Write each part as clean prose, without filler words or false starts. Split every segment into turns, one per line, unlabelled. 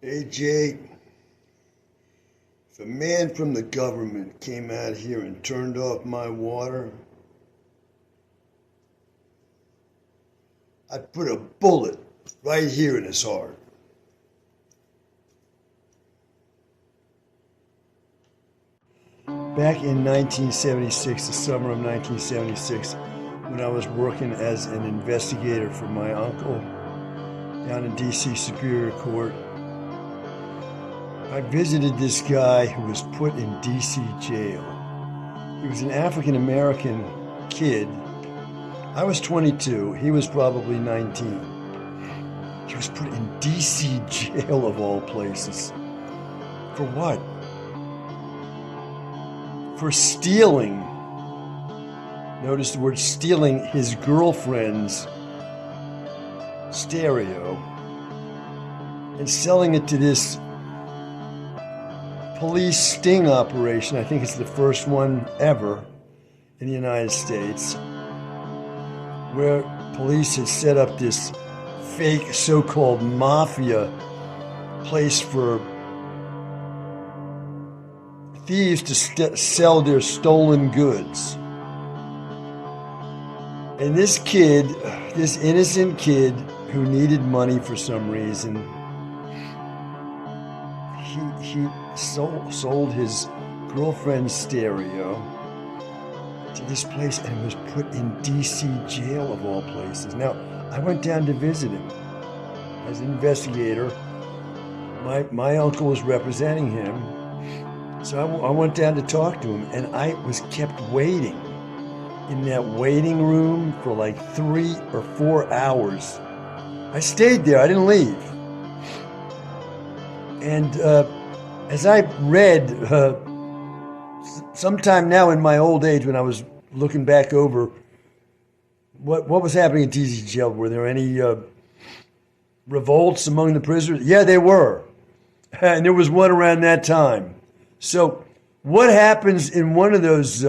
Hey Jay, if a man from the government came out here and turned off my water, I'd put a bullet right here in his heart. Back in 1976, the summer of 1976, when I was working as an investigator for my uncle down in D.C. Superior Court, I visited this guy who was put in D.C. jail. He was an African-American kid. I was 22. He was probably 19. He was put in D.C. jail of all places. For what? For stealing. Notice the word stealing his girlfriend's stereo and selling it to this police sting operation. I think it's the first one ever in the United States, where police had set up this fake so-called mafia place for thieves to sell their stolen goods. And this kid, this innocent kid who needed money for some reason, he sold his girlfriend's stereo to this place and was put in D.C. jail of all places. Now, I went down to visit him as an investigator. My uncle was representing him, so I went down to talk to him, and I was kept waiting in that waiting room for like 3 or 4 hours. I stayed there, I didn't leave. And as I read, sometime now in my old age, when I was looking back over what was happening in D.C. jail, were there any revolts among the prisoners? Yeah, there were. And there was one around that time. So what happens in one of those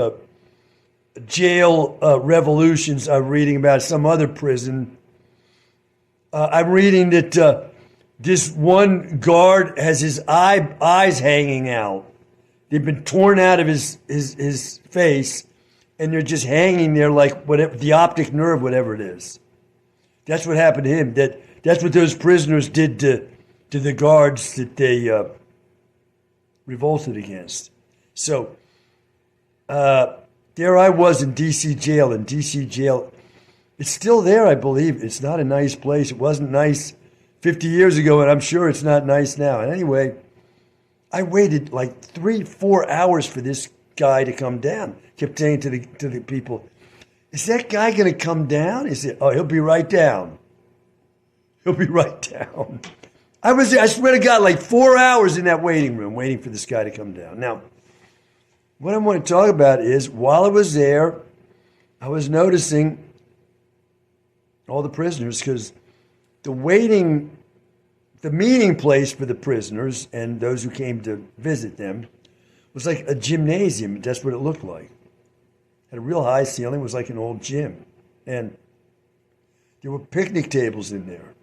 jail revolutions I'm reading about, some other prison? I'm reading that this one guard has his eyes hanging out. They've been torn out of his face, and they're just hanging there like whatever, the optic nerve, whatever it is. That's what happened to him. That's what those prisoners did to the guards that they revolted against. So there I was in D.C. jail. In D.C. jail, it's still there, I believe. It's not a nice place. It wasn't nice 50 years ago, and I'm sure it's not nice now. And anyway, I waited like 3-4 hours for this guy to come down. Kept saying to the people, "Is that guy going to come down?" He said, "Oh, he'll be right down. He'll be right down." I swear to God, like 4 hours in that waiting room, waiting for this guy to come down. Now, what I want to talk about is, while I was there, I was noticing all the prisoners, because the meeting place for the prisoners and those who came to visit them was like a gymnasium. That's what it looked like. Had a real high ceiling. It was like an old gym. And there were picnic tables in there,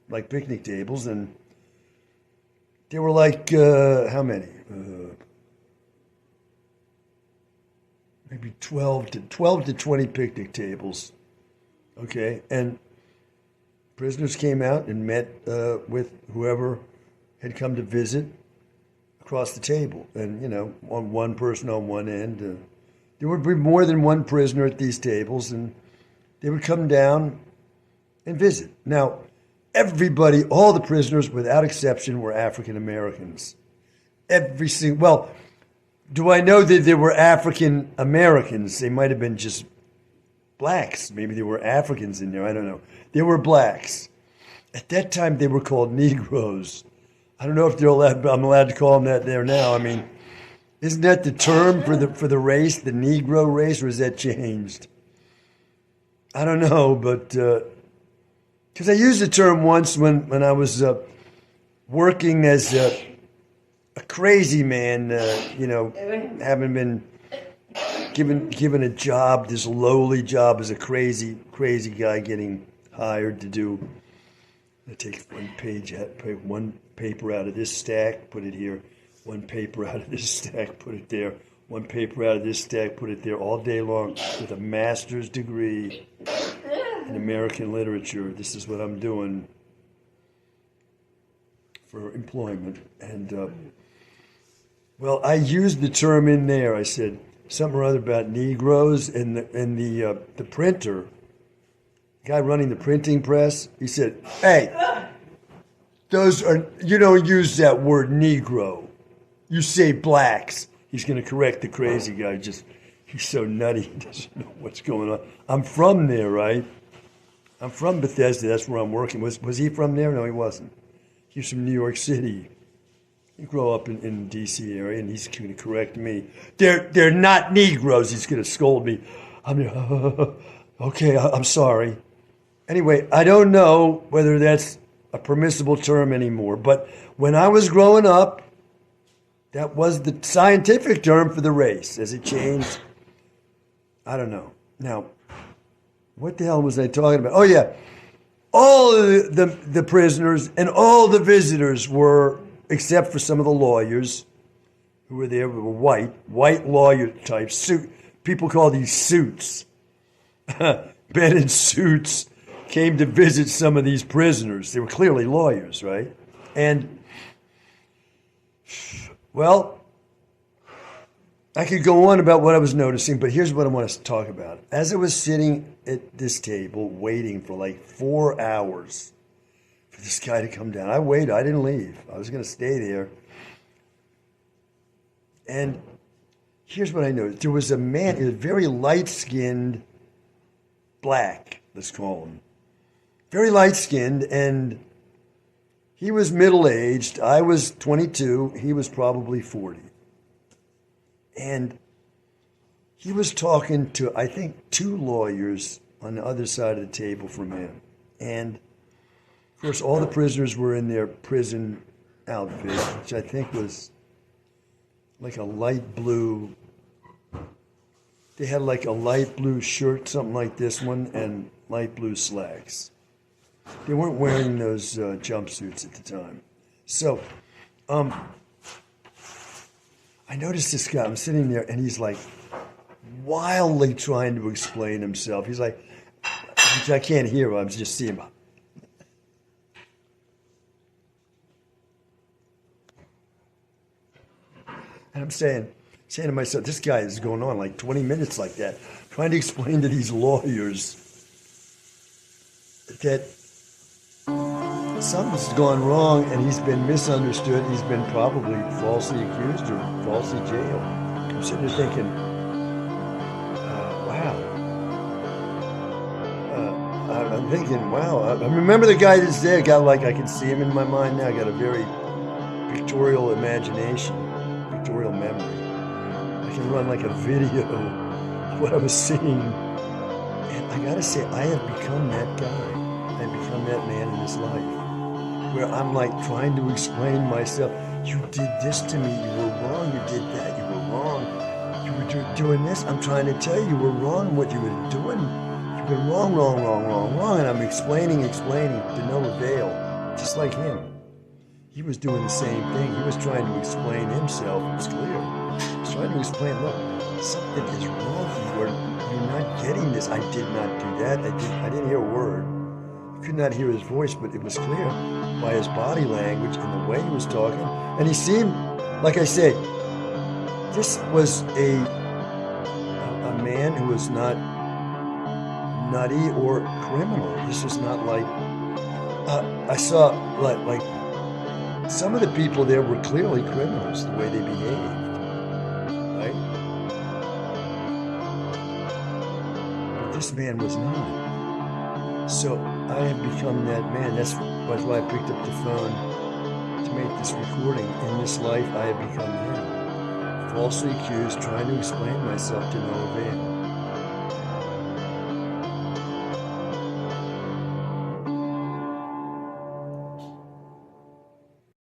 like picnic tables. And there were like, how many? Maybe 12 to 20 picnic tables. Okay. And prisoners came out and met with whoever had come to visit across the table. And, on one person on one end. There would be more than one prisoner at these tables, and they would come down and visit. Now, everybody, all the prisoners, without exception, were African Americans. Well, do I know that there were African Americans? They might have been just blacks. Maybe there were Africans in there. I don't know. They were blacks. At that time, they were called Negroes. I don't know if I'm allowed to call them that there now. I mean, isn't that the term for the race, the Negro race, or has that changed? I don't know, but because I used the term once when I was working as a crazy man, having been given a job, this lowly job as a crazy guy getting hired to do. I take one paper out of this stack, put it here. One paper out of this stack, put it there. One paper out of this stack, put it there, all day long with a master's degree in American literature. This is what I'm doing for employment. And well, I used the term in there. I said something or other about Negroes, and the printer, the guy running the printing press, he said, "Hey, you don't use that word Negro. You say blacks." He's going to correct the crazy guy. He's so nutty, he doesn't know what's going on. I'm from there, right? I'm from Bethesda. That's where I'm working. Was he from there? No, he wasn't. He's from New York City. He grew up in the D.C. area, and he's going to correct me. They're not Negroes. He's going to scold me. Okay, I'm sorry. Anyway, I don't know whether that's a permissible term anymore, but when I was growing up, that was the scientific term for the race. Has it changed? I don't know. Now, what the hell was I talking about? Oh, yeah. All of the prisoners and all the visitors were, except for some of the lawyers who were there, were white lawyer types. People call these suits. Men in suits came to visit some of these prisoners. They were clearly lawyers, right? And well, I could go on about what I was noticing, but here's what I want to talk about. As I was sitting at this table waiting for like 4 hours for this guy to come down, I waited. I didn't leave. I was going to stay there. And here's what I noticed. There was a man, he was very light-skinned, black, let's call him. Very light-skinned, and he was middle-aged. I was 22. He was probably 40. And he was talking to, I think, 2 lawyers on the other side of the table from him. And, of course, all the prisoners were in their prison outfit, which I think was like a light blue. They had like a light blue shirt, something like this one, and light blue slacks. They weren't wearing those jumpsuits at the time. So, I noticed this guy. I'm sitting there, and he's like wildly trying to explain himself. He's like, I can't hear him. I'm just seeing him. And I'm saying to myself, this guy is going on like 20 minutes like that, trying to explain to these lawyers that something's gone wrong and he's been misunderstood. He's been probably falsely accused or falsely jailed. I'm sitting there thinking, wow. I'm thinking, wow. I remember the guy that's there. Got like, I can see him in my mind now. Got a very pictorial imagination, pictorial memory. I can run like a video of what I was seeing. And I gotta say, I have become that guy. I've become that man in this life, where I'm like trying to explain myself. You did this to me. You were wrong. You did that. You were wrong. You were doing this. I'm trying to tell you were wrong what you were doing. You've been wrong. And I'm explaining to no avail, just like him. He was doing the same thing. He was trying to explain himself. It was clear. He was trying to explain, look, something is wrong. You're not getting this. I did not do that. I didn't hear a word. Could not hear his voice, but it was clear by his body language and the way he was talking. And he seemed, like I say, this was a man who was not nutty or criminal. This was not like, I saw like some of the people there were clearly criminals, the way they behaved, right? But this man was not. So I have become that man. That's why I picked up the phone to make this recording. In this life, I have become him. Falsely accused, trying to explain myself to no avail.